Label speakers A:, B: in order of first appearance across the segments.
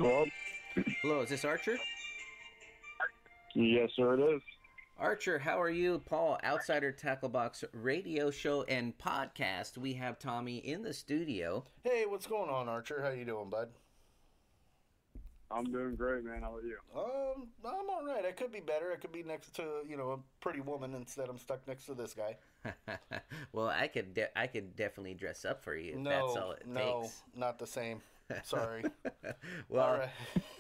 A: Hello?
B: Hello, is this Archer?
A: Yes, sir, it is.
B: Archer, how are you? Paul, Outsider Tacklebox radio show and podcast. We have Tommy in the studio.
C: Hey, what's going on, Archer? How you doing, bud?
A: I'm doing great, man. How about you?
C: I'm all right. I could be better. I could be next to, a pretty woman instead. I'm stuck next to this guy.
B: Well, I could definitely dress up for you if that's all
C: No,
B: it
C: no,
B: takes.
C: not the same. Sorry.
B: Well,
C: All right.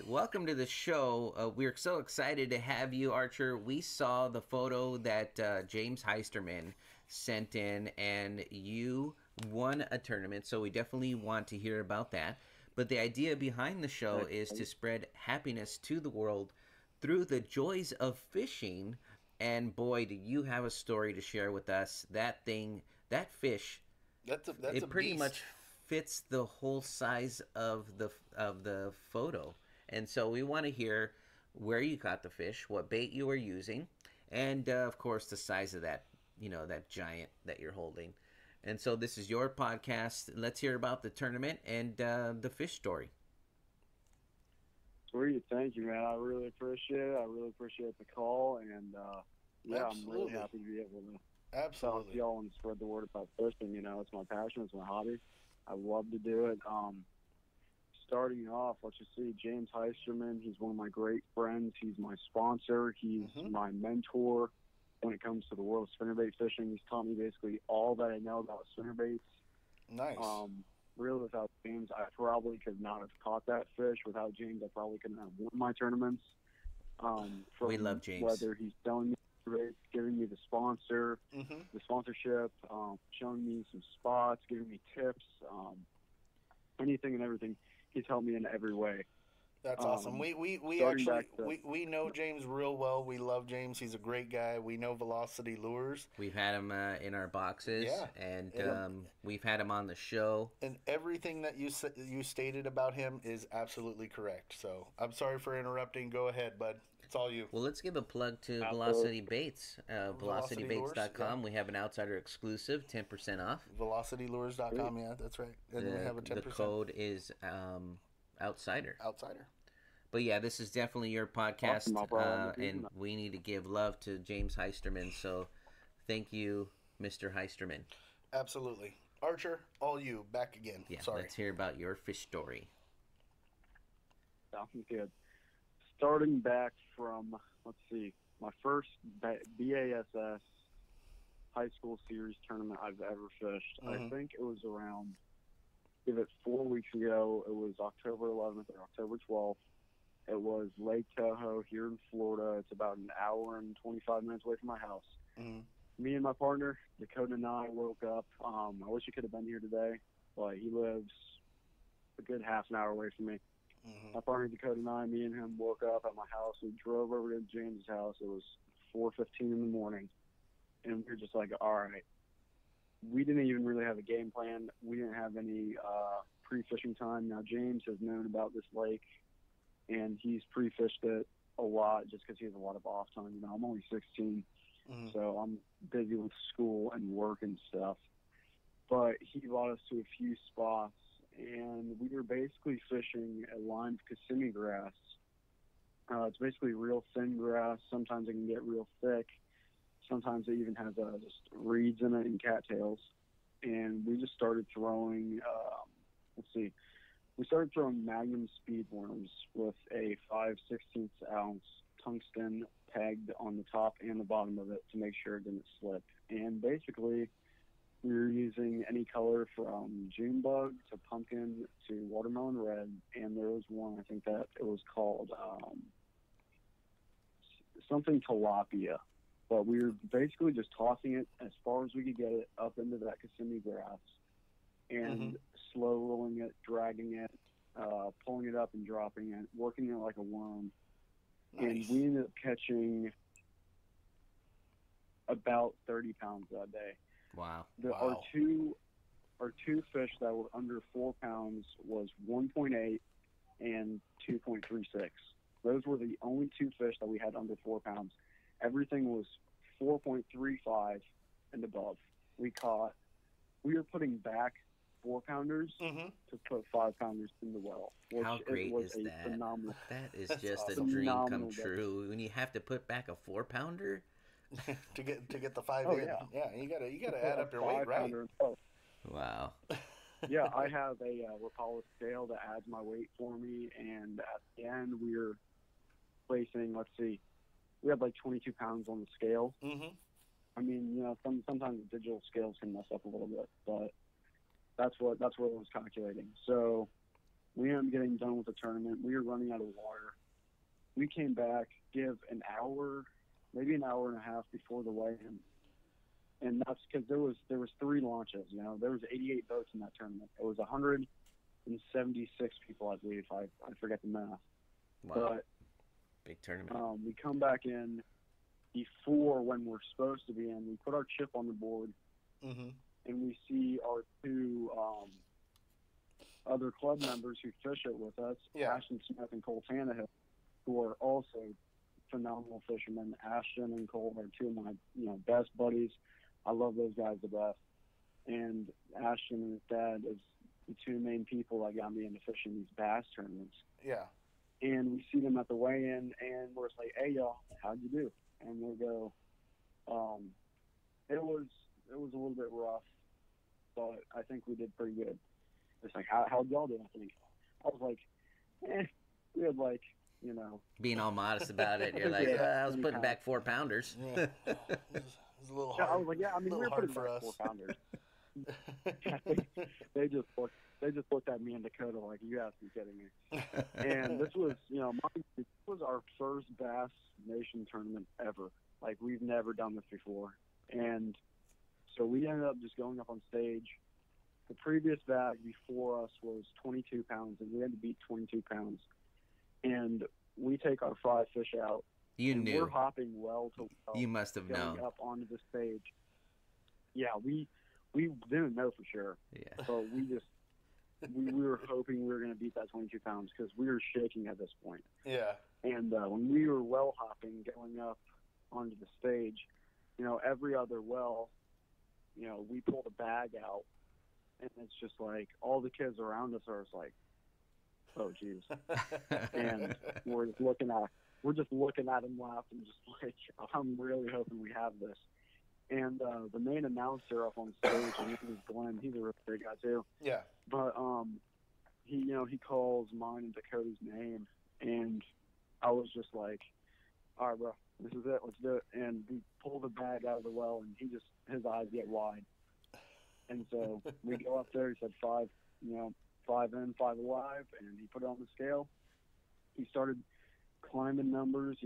B: welcome to the show. We're so excited to have you, Archer. We saw the photo that James Heisterman sent in, and you won a tournament, so we definitely want to hear about that. But the idea behind the show is to spread happiness to the world through the joys of fishing. And boy, do you have a story to share with us. That fish,
C: That's a
B: it pretty
C: beast.
B: much fits the whole size of the photo. And so we want to hear where you caught the fish, what bait you were using, and of course the size of that giant that you're holding. And so this is your podcast. Let's hear about the tournament and the fish story.
A: Sweet. Thank you, man. I really appreciate it. I really appreciate the call. And, yeah, I'm really
C: Absolutely.
A: happy to be able to talk to
C: Absolutely.
A: y'all and spread the word about fishing. It's my passion. It's my hobby. I love to do it. Starting off, let's just see, James Heisterman. He's one of my great friends. He's my sponsor. He's my mentor when it comes to the world of spinnerbait fishing. He's taught me basically all that I know about spinnerbaits.
C: Nice.
A: Really, without James, I probably could not have caught that fish. Without James, I probably couldn't have won my tournaments.
B: We love James.
A: Whether he's selling me spinnerbaits, giving me the
C: Mm-hmm.
A: sponsorship, showing me some spots, giving me tips, anything and everything. He's helped me in every way.
C: That's awesome. We
A: starting
C: actually
A: back to-
C: we know James real well. We love James. He's a great guy. We know Velocity Lures,
B: We've had him in our boxes,
C: Yeah.
B: and
C: Yeah.
B: we've had him on the show.
C: and everything that you stated about him is absolutely correct. So I'm sorry for interrupting. Go ahead, bud. It's all you.
B: Well, let's give a plug to
A: Absolutely.
B: Velocity Baits.
C: Velocity Lures,
B: VelocityBaits.com. We have an outsider exclusive, 10% off.
C: VelocityLures.com. Yeah, that's right. And we have a
B: The
C: 10%
B: code is outsider.
C: outsider.
B: But yeah, this is definitely your podcast,
A: Awesome, no problem.
B: and we need to give love to James Heisterman. So thank you, Mr. Heisterman.
C: Absolutely. Archer, all you. Back again.
B: Yeah,
C: Sorry.
B: let's hear about your fish story.
A: Sounds good. Starting back from, let's see, my first BASS high school series tournament I've ever fished. I
C: Mhm.
A: think it was around, give it 4 weeks ago. It was October 11th or October 12th. It was Lake Tahoe here in Florida. It's about an hour and 25 minutes away from my house.
C: Mhm.
A: Me and my partner, Dakota, and I woke up. I wish he could have been here today, but he lives a good half an hour away from me.
C: Mhm.
A: My partner Dakota and I, me and him, woke up at my house. We drove over to James' house. It was 4:15 in the morning, and we were just like, all right. We didn't even really have a game plan. We didn't have any pre-fishing time. Now, James has known about this lake, and he's pre-fished it a lot just because he has a lot of off time. I'm only 16,
C: Mhm.
A: so I'm busy with school and work and stuff. But he brought us to a few spots, and we were basically fishing a line of Kissimmee grass. It's basically real thin grass. Sometimes it can get real thick. Sometimes it even has just reeds in it and cattails. And we just started throwing, we started throwing Magnum speed worms with a 5/16 ounce tungsten pegged on the top and the bottom of it to make sure it didn't slip. And basically, we were using any color from June bug to pumpkin to watermelon red, and there was one, I think that it was called something tilapia. But we were basically just tossing it as far as we could get it up into that Kissimmee grass and slow rolling it, dragging it, pulling it up and dropping it, working it like a worm.
C: Nice.
A: And we ended up catching about 30 pounds that day.
B: Wow.
C: Wow.
A: Our two fish that were under 4 pounds was 1.8 and 2.36. Those were the only two fish that we had under 4 pounds. Everything was 4.35 and above. We were putting back 4-pounders to put 5-pounders in the well. Which
B: How great
A: was
B: is
A: a
B: that?
A: Phenomenal,
B: That is
C: That's
B: just
C: awesome.
B: a dream come
A: phenomenal day.
B: true. When you have to put back a 4-pounder.
C: to get the 5
A: Oh,
C: in.
A: Yeah,
C: You gotta
A: to
C: add
A: put
C: up
A: a
C: your weight, right?
A: 5-pounder in the well.
B: Wow.
A: Yeah, I have a Rapala scale that adds my weight for me, and at the end we're placing. Let's see, we had like 22 pounds on the scale.
C: Mm-hmm.
A: I mean, sometimes the digital scales can mess up a little bit, but that's what it was calculating. So we ended up getting done with the tournament. We were running out of water. We came back, give an hour, maybe an hour and a half before the weigh-in. And that's because there was 3 launches. There was 88 boats in that tournament. It was 176 people, I believe. I forget the math.
B: Wow.
A: But
B: big tournament.
A: we come back in before when we're supposed to be in. We put our chip on the board, and we see our 2 other club members who fish it with us, Ashton Smith and Cole Tannehill, who are also phenomenal fishermen. Ashton and Cole are 2 of my best buddies. I love those guys the best. And Ashton and his dad is the 2 main people that got me into fishing these bass tournaments.
C: Yeah.
A: And we see them at the weigh-in, and we're just like, "Hey, y'all, how'd you do?" And they go, it was a little bit rough, but I think we did pretty good. It's like, how'd y'all do? I think I was like, we had like,
B: being all modest about it. You're like, I was putting back 4-pounders.
C: Yeah. It was a little hard.
A: I was like, I mean, we were putting back 4-pounders. they just looked at me in Dakota like, you have to be kidding me. And this was, this was our first Bass Nation tournament ever. Like, we've never done this before. And so we ended up just going up on stage. The previous bag before us was 22 pounds, and we had to beat 22 pounds. And we take our 5 fish out.
B: You
A: and
B: knew.
A: We're hopping well to well.
B: You must have known.
A: Going up onto the stage. Yeah, we didn't know for sure.
B: Yeah.
A: But we were hoping we were going to beat that 22 pounds because we were shaking at this point.
C: Yeah.
A: And when we were well hopping, going up onto the stage, every other well, we pulled a bag out, and it's just like all the kids around us are just like, oh, geez. And we're just looking at him laughing, just like, I'm really hoping we have this. And the main announcer up on stage, and his name is Glenn. He's a really great guy too.
C: Yeah.
A: But he calls mine and Dakota's name, and I was just like, all right, bro, this is it. Let's do it. And we pull the bag out of the well, and his eyes get wide. And so we go up there. He said 5 in, 5 alive, and he put it on the scale. He started climbing numbers,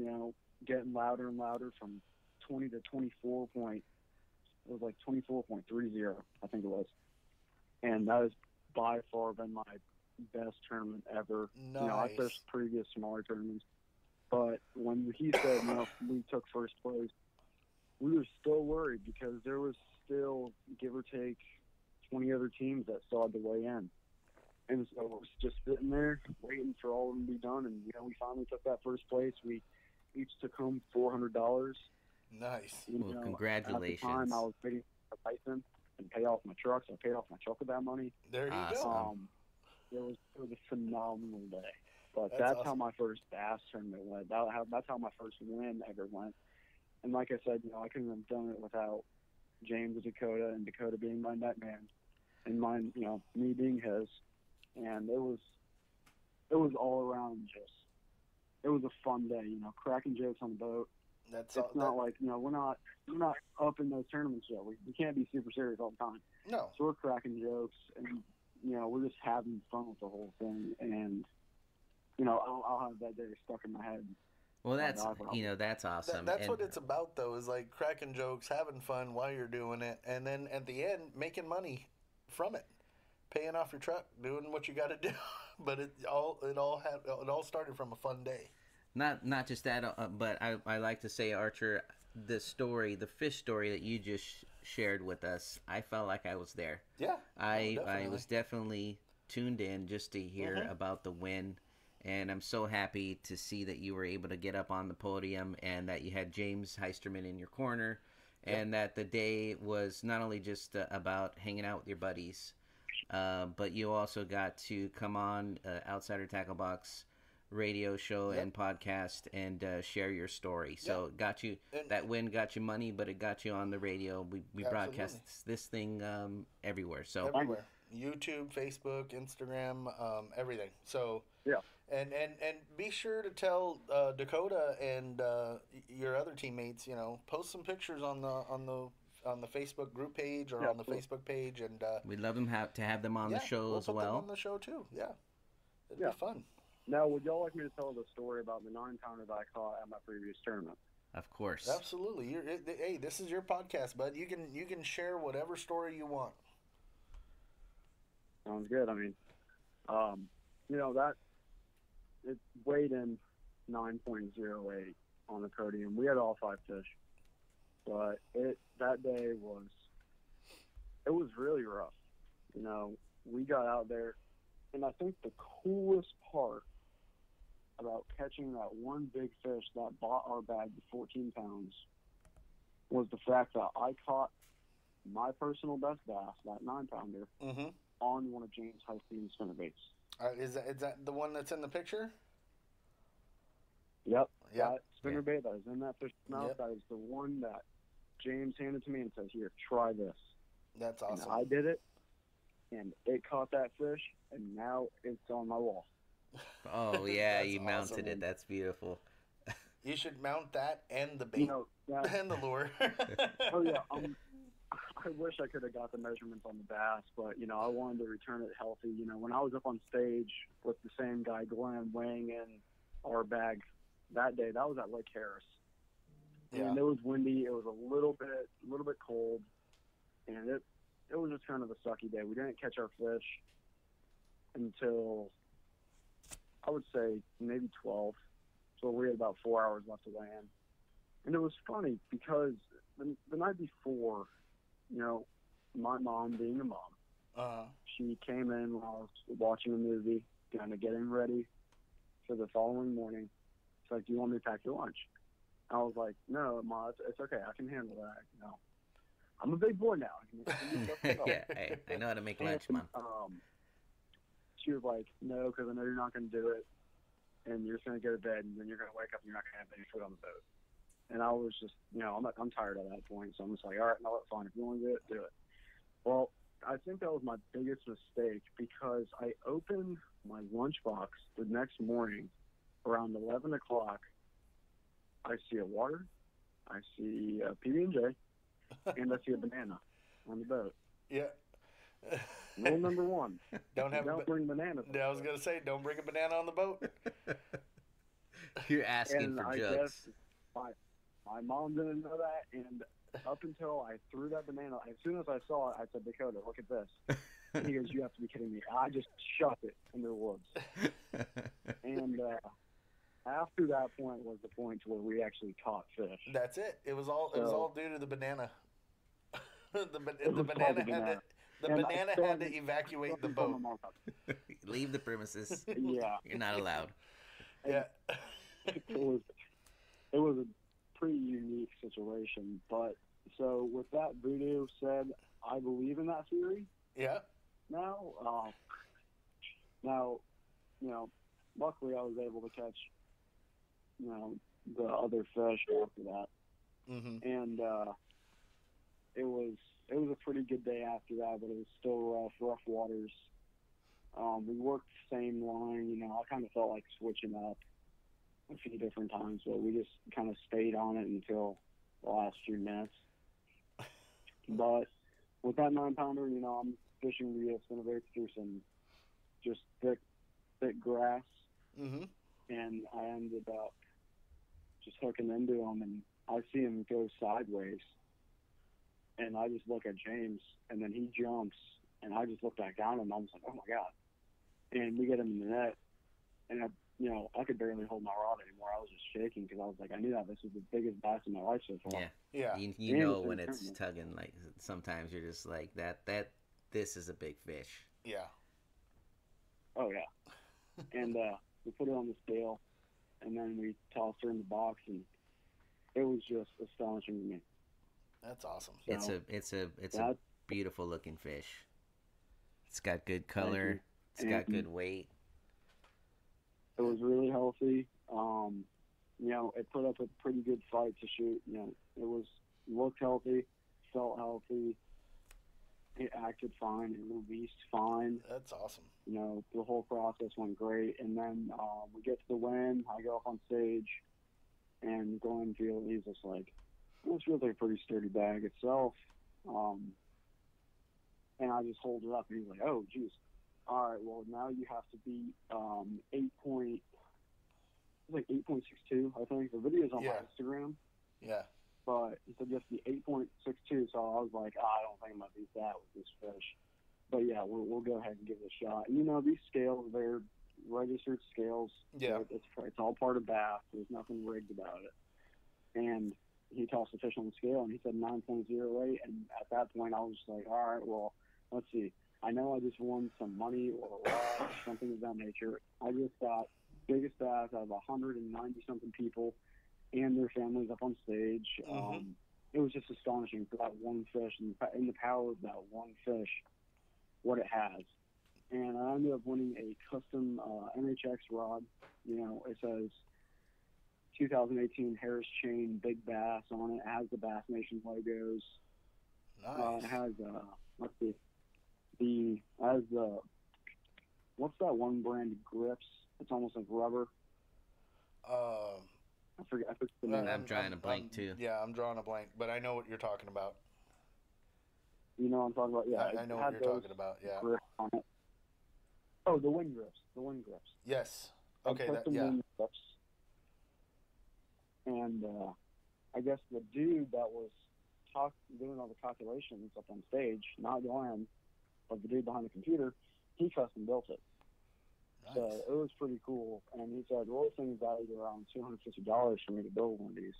A: getting louder and louder from 20 to 24 point. It was like 24.30, I think it was. And that has by far been my best tournament ever.
C: Nice.
A: I fished previous smaller tournaments. But when he said, we took first place, we were still worried because there was still, give or take, 20 other teams that still had to weigh in. And so it was just sitting there waiting for all of them to be done. And, we finally took that first place. We each took home $400.
C: Nice.
B: Well, congratulations.
A: At the time, I was waiting for Tyson and pay off my truck, so I paid off my truck with that money.
C: There you
B: Awesome.
C: go.
A: It was a phenomenal day. But
C: That's
A: that's
C: awesome.
A: how my first bass tournament went. That's how my first win ever went. And like I said, I couldn't have done it without James and Dakota being my net man, and mine, me being his. And it was all around it was a fun day, cracking jokes on the boat.
C: It's
A: not like, we're not up in those tournaments yet. We can't be super serious all the time.
C: No.
A: So we're cracking jokes, and, we're just having fun with the whole thing. And, I'll have that day stuck in my head.
B: Well, that's awesome.
C: That's what it's about, though, is like cracking jokes, having fun while you're doing it, and then at the end, making money from it, paying off your truck, doing what you got to do. But it all started from a fun day.
B: Not just that, but I like to say, Archer, the fish story that you just shared with us, I felt like I was there.
C: Yeah.
B: I was definitely tuned in just to hear about the win. And I'm so happy to see that you were able to get up on the podium and that you had James Heisterman in your corner, and that the day was not only just about hanging out with your buddies, but you also got to come on Outsider Tackle Box radio show
C: Yep.
B: and podcast and share your story. So got you,
C: And-
B: that win got you money, but it got you on the radio. We broadcast this thing everywhere. So
C: Everywhere. YouTube, Facebook, Instagram, everything. So
A: Yeah.
C: and be sure to tell Dakota and your other teammates, post some pictures on the Facebook group page or on the Facebook page, and
B: we'd love them to have them on the show
C: we'll
B: as
C: put
B: well.
C: them on the show too. Yeah, it'd be fun.
A: Now, would y'all like me to tell the story about the 9-pounder that I caught at my previous tournament?
B: Of course.
C: Absolutely. Hey, this is your podcast, bud. You can share whatever story you want.
A: Sounds good. I mean, that it weighed in 9.08 on the podium. We had all 5 fish, but that day was really rough. We got out there, and I think the coolest part about catching that one big fish that bought our bag to 14 pounds was the fact that I caught my personal best bass, that 9-pounder,
C: Mm-hmm.
A: on one of James Heister's spinnerbaits.
C: Is that the one that's in the picture?
A: Yep.
C: Yep.
A: That spinnerbait that is in that fish's mouth,
C: Yep.
A: that is the one that James handed to me and says, "Here, try this."
C: That's awesome.
A: And I did it, and it caught that fish, and now it's on my wall.
B: Oh yeah,
C: That's
B: you mounted
C: awesome.
B: it. That's beautiful.
C: You should mount that and the bait and the lure.
A: Oh yeah, I wish I could have got the measurements on the bass, but I wanted to return it healthy. When I was up on stage with the same guy, Glenn, weighing in our bag that day, that was at Lake Harris, and it was windy. It was a little bit cold, and it was just kind of a sucky day. We didn't catch our fish until, I would say, maybe 12. So we had about 4 hours left to land. And it was funny because the night before, my mom, being a mom, she came in while I was watching a movie, kind of getting ready for the following morning. She's like, "Do you want me to pack your lunch?" I was like, "No, Ma, it's okay. I can handle that. I'm a big boy now. I can make stuff
B: Yeah, I know how to make lunch, Mom.
A: She was like, "No, because I know you're not going to do it, and you're just going to go to bed, and then you're going to wake up and you're not going to have any food on the boat." And I was just, I'm tired at that point, so I'm just like, "All right, no, that's fine. If you want to do it, do it." Well, I think that was my biggest mistake because I opened my lunchbox the next morning around 11 o'clock. I see a water, I see a PB&J, and I see a banana on the boat.
C: Yeah.
A: Rule number 1:
C: don't
A: bring bananas.
C: I was gonna say, don't bring a banana on the boat.
B: You're asking for
A: I
B: jugs.
A: guess my mom didn't know that, and up until I threw that banana, as soon as I saw it, I said, "Dakota, look at this." And he goes, "You have to be kidding me." I just shoved it into the woods. And after that point was the point where we actually caught fish.
C: That's it. It was all due to the banana. the
A: was
C: banana
A: And
C: had to evacuate the boat.
B: Leave the premises.
A: Yeah.
B: You're not allowed.
C: Yeah.
A: It was a pretty unique situation. But so with that voodoo said, I believe in that theory
C: Yeah.
A: now. Luckily I was able to catch, the other fish after that.
C: Mm-hmm.
A: And it was a pretty good day after that, but it was still rough waters. We worked the same line, I kind of felt like switching up a few different times, but we just kind of stayed on it until the last few minutes. But with that 9-pounder, I'm fishing the spinnerbaits through some just thick grass,
C: Mm-hmm.
A: and I ended up just hooking into him, and I see him go sideways, and I just look at James, and then he jumps, and I just look back down, and I was like, "Oh my God!" And we get him in the net, and I could barely hold my rod anymore. I was just shaking because I was like, I knew that this was the biggest bass in my life so far.
B: Yeah.
C: Yeah.
B: You know when it's tugging, like sometimes you're just like that this is a big fish.
C: Yeah.
A: Oh yeah. And we put it on the scale, and then we tossed her in the box, and it was just astonishing to me.
C: That's awesome.
B: So it's a beautiful looking fish. It's got good color. It's got good weight.
A: It was really healthy. You know, it put up a pretty good fight to shoot. You know, looked healthy, felt healthy. It acted fine. It released fine.
C: That's awesome.
A: You know, the whole process went great. And then we get to the win. I go up on stage, and Glenn feels he's just like, well, this feels like a pretty sturdy bag itself. And I just hold it up, and he's like, oh, geez. All right, well, now you have to beat 8.62, I think. The video's on my Instagram.
C: Yeah.
A: But he said just the 8.62, so I was like, I don't think I'm going to beat that with this fish. But yeah, we'll go ahead and give it a shot. And, you know, these scales, they're registered scales.
C: Yeah.
A: It's all part of Bass. There's nothing rigged about it. And he tossed the fish on the scale, and he said 9.08. And at that point, I was just like, all right, well, let's see. I know I just won some money or a lot or something of that nature. I just got biggest bass out of 190-something people and their families up on stage.
C: Mm-hmm.
A: It was just astonishing for that one fish and the power of that one fish, what it has. And I ended up winning a custom NHX rod. You know, it says 2018 Harris Chain Big Bass on it. It has the Bass Nation logos.
C: Nice.
A: It has, let's see, what's that one brand grips? It's almost like rubber. I forget the name.
B: I'm drawing a blank too.
C: Yeah, I'm drawing a blank, but I know what you're talking about.
A: You know what I'm talking about? Yeah,
C: I know what you're talking about. Yeah.
A: Grips on it. Oh, the wind grips. The wind grips.
C: Yes. Okay.
A: Wind grips. And I guess the dude that was doing all the calculations up on stage, not Glenn, but the dude behind the computer, he custom built it.
C: Nice.
A: So it was pretty cool. And he said, well, this thing's valued around $250 for me to build one of these.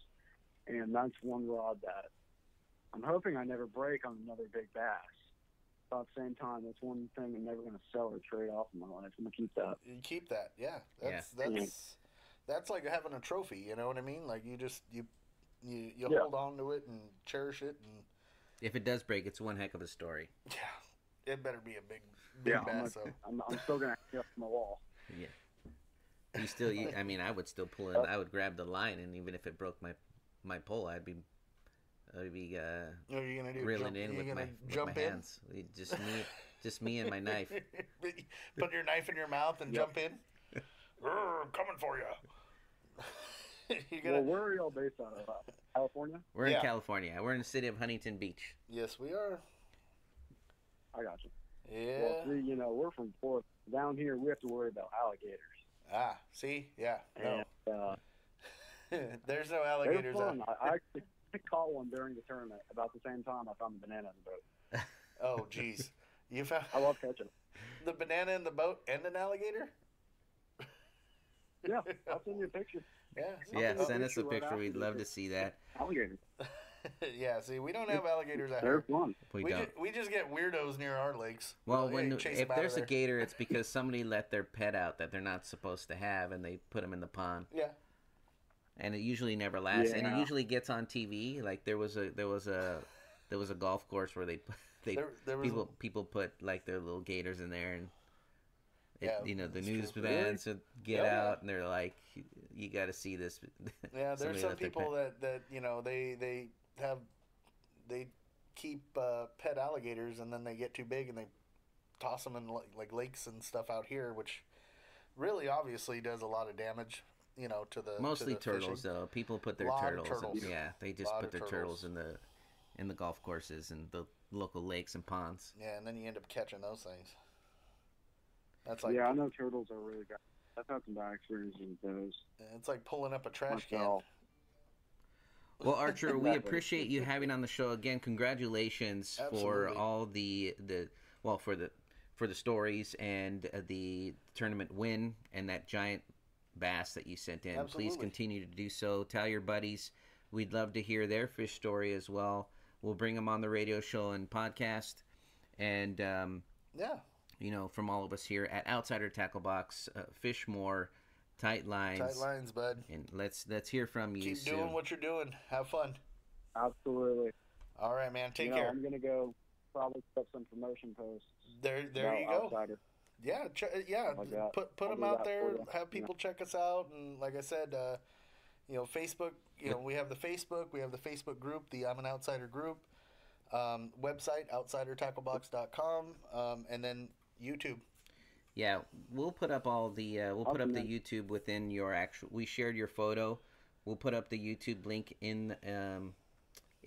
A: And that's one rod that I'm hoping I never break on another big bass. But at the same time, that's one thing I'm never going to sell or trade off in my life. I'm going to keep that.
C: You keep that, yeah. That's like having a trophy, you know what I mean? Like you hold on to it and cherish it. And
B: if it does break, it's one heck of a story.
C: Yeah, it better be a big bass.
A: I'm still going to hang it up on my wall.
B: Yeah. I mean, I would still pull it. I would grab the line, and even if it broke my pole, I'd be
C: what are you gonna do?
B: Reeling in with my hands. Just me and my knife.
C: Put your knife in your mouth and jump in. Coming for you.
A: Well, where are y'all based out of? California?
B: We're in California. We're in the city of Huntington Beach.
C: Yes, we are.
A: I got you.
C: Yeah.
A: Well, see, you know, we're from Florida. Down here, we have to worry about alligators.
C: Ah, see? Yeah. No.
A: And,
C: there's no alligators.
A: They're fun. I actually caught one during the tournament. About the same time, I found the banana in the boat.
C: Oh, jeez. You found?
A: I love catching
C: the banana in the boat and an alligator.
A: Yeah, I'll send you a picture.
C: Yeah.
B: Send us a picture. We'd love to see that.
A: Alligators.
C: Yeah, see, we don't have alligators out
A: They're
C: here.
A: fun.
C: We just get weirdos near our lakes.
B: Well, if there's a gator, it's because somebody let their pet out that they're not supposed to have, and they put them in the pond.
C: Yeah.
B: And it usually never lasts,
A: Yeah.
B: and it usually gets on TV. Like there was a golf course where people put like their little gators in there, and the news vans would get out, and they're like, you got to see this.
C: Yeah, there's some people that you know they keep pet alligators, and then they get too big and they toss them in like lakes and stuff out here, which really obviously does a lot of damage. You know,
B: mostly
C: to the
B: turtles
C: fishing.
B: though. People put their turtles. They just put their turtles in the golf courses and the local lakes and ponds.
C: Yeah, and then you end up catching those things. That's
A: I know turtles are really good. I've had some bad experiences with those.
C: It's like pulling up a trash can.
B: Well, Archer, we appreciate you having on the show again. Congratulations for all for the stories and the tournament win and that giant bass that you sent in.
C: Absolutely.
B: Please continue to do so. Tell your buddies. We'd love to hear their fish story as well. We'll bring them on the radio show and podcast. And you know, from all of us here at Outsider Tackle Box, fish more, tight lines.
C: Tight lines, bud.
B: And let's hear from you.
C: Keep doing what you're doing. Have fun.
A: Absolutely.
C: All right, man. Take care.
A: I'm gonna go. probably put up some promotion posts.
C: There
A: about
C: you go.
A: Outsider.
C: Yeah,
A: Like that.
C: put
A: I'll
C: them
A: do
C: out
A: that
C: there.
A: for you.
C: Have people check us out, and like I said, Facebook. We have the Facebook. We have the Facebook group, the I'm an Outsider group. Website outsidertacklebox.com, and then YouTube.
B: Yeah, we'll put up all the put up the YouTube within your actual. We shared your photo. We'll put up the YouTube link in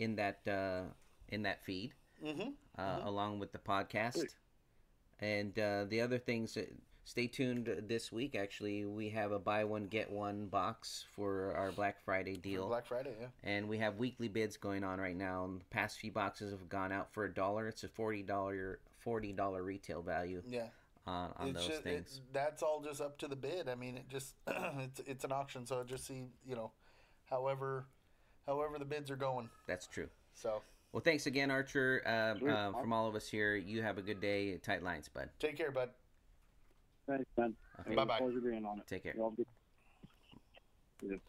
B: that feed, along with the podcast. And the other things, stay tuned this week. Actually, we have a buy one get one box for our Black Friday deal.
C: For Black Friday, yeah.
B: And we have weekly bids going on right now. And the past few boxes have gone out for $1. It's a $40 retail value.
C: Yeah.
B: On those things.
C: That's all just up to the bid. I mean, it just it's an auction, so just see however the bids are going.
B: That's true.
C: So.
B: Well, thanks again, Archer. From all of us here, you have a good day. Tight lines, bud.
C: Take care, bud.
A: Thanks, man.
B: Okay.
C: Bye-bye.
A: Pleasure being on it.
B: Take care.
A: Yes.